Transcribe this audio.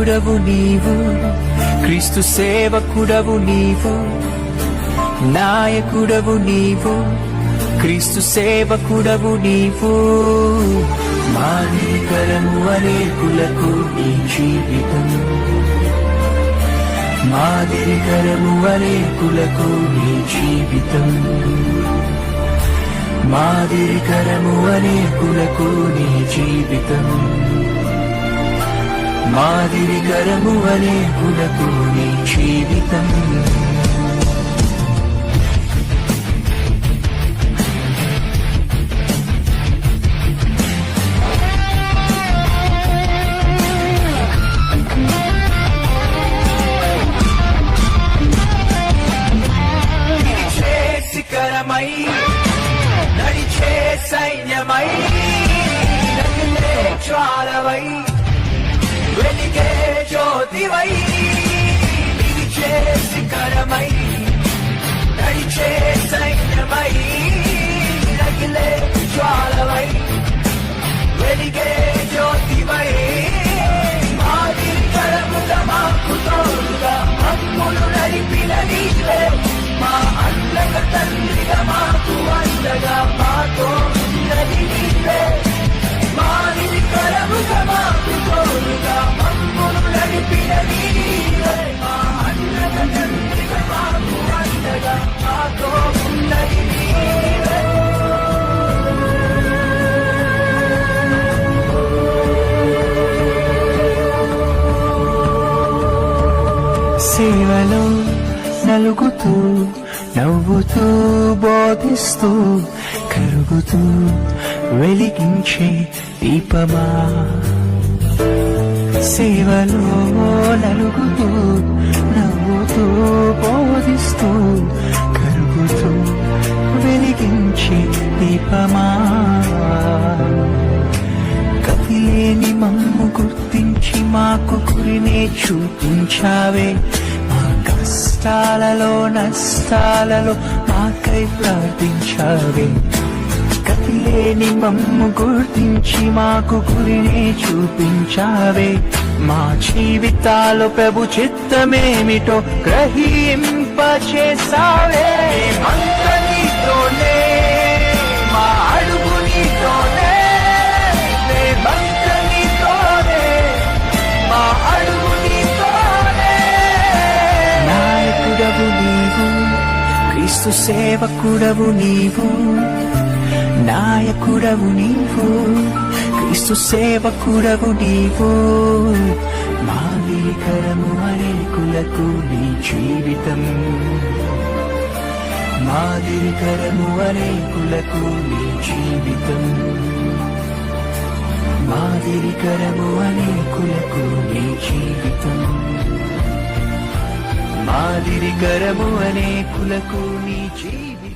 నాయకుడవు నీవు, క్రీస్తు సేవకుడవు నీవు. నాయకుడవు నీవు, క్రీస్తు సేవకుడవు నీవు. మాదిరికరము అనేకులకు నీ జీవితం, మాదిరికరము అనేకులకు నీ జీవితం. మాదిరికరము అనేకులకు నీ జీవితం, మాదిరికరము అనేకులకు నీ జీవితం. నడిచే సైన్యమై నదిలే జ్వాలవై వెలిగే జ్యోతివై, నిలిచే శిఖరమై నడిచే సైన్యమై నదిలే జ్వాలవై వెలిగే జ్యోతివై. మాదిరికరముగా మాకు తోడుగా మమ్ములు నడిపిన నీవే, మా అన్నగ తండ్రిగా మాకు అండగా మాతో ఉన్నది నీవే. మాదిరికరముగా మాకు తోడుగా మమ్ములు నడిపిన నీవే, మా అన్నగ తండ్రిగా మాకు అండగా మాతో ఉన్నది నీవే. సేవలో నలుగుతూ నవ్వుతూ బోధిస్తూ కరుగుతూ వెలిగించే దీపమా. సేవలో నలుగుతూ నవ్వుతూ బోధిస్తూ కరుగుతూ వెలిగించే దీపమా. కదిలేని మమ్ము గుర్తించి మాకు గురినే చూపించావే, కష్టాలలో నష్టాలలో మాకై ప్రార్థించావే. కదిలేని మమ్ము గుర్తించి మాకు గురినే చూపించావే. మా జీవితాలు ప్రభు చిత్తమేమిటో గ్రహింపచేసావే. మేమంతా నీతోనే, మా అడుగు నీతోనే, మేమంతా నీతోనే, మా అడుగు నీతోనే. నాయకుడవు నీవు, క్రీస్తు సేవకుడవు నీవు. నాయకుడవు నీవు, క్రీస్తు సేవకుడవు నీవు. మాదిరికరము అనేకులకు నీ జీవితం, మాదిరికరము అనేకులకు నీ జీవితం. మాదిరికరము అనేకులకు నీ జీవితం, మాదిరికరము అనేకులకు నీ జీవితం.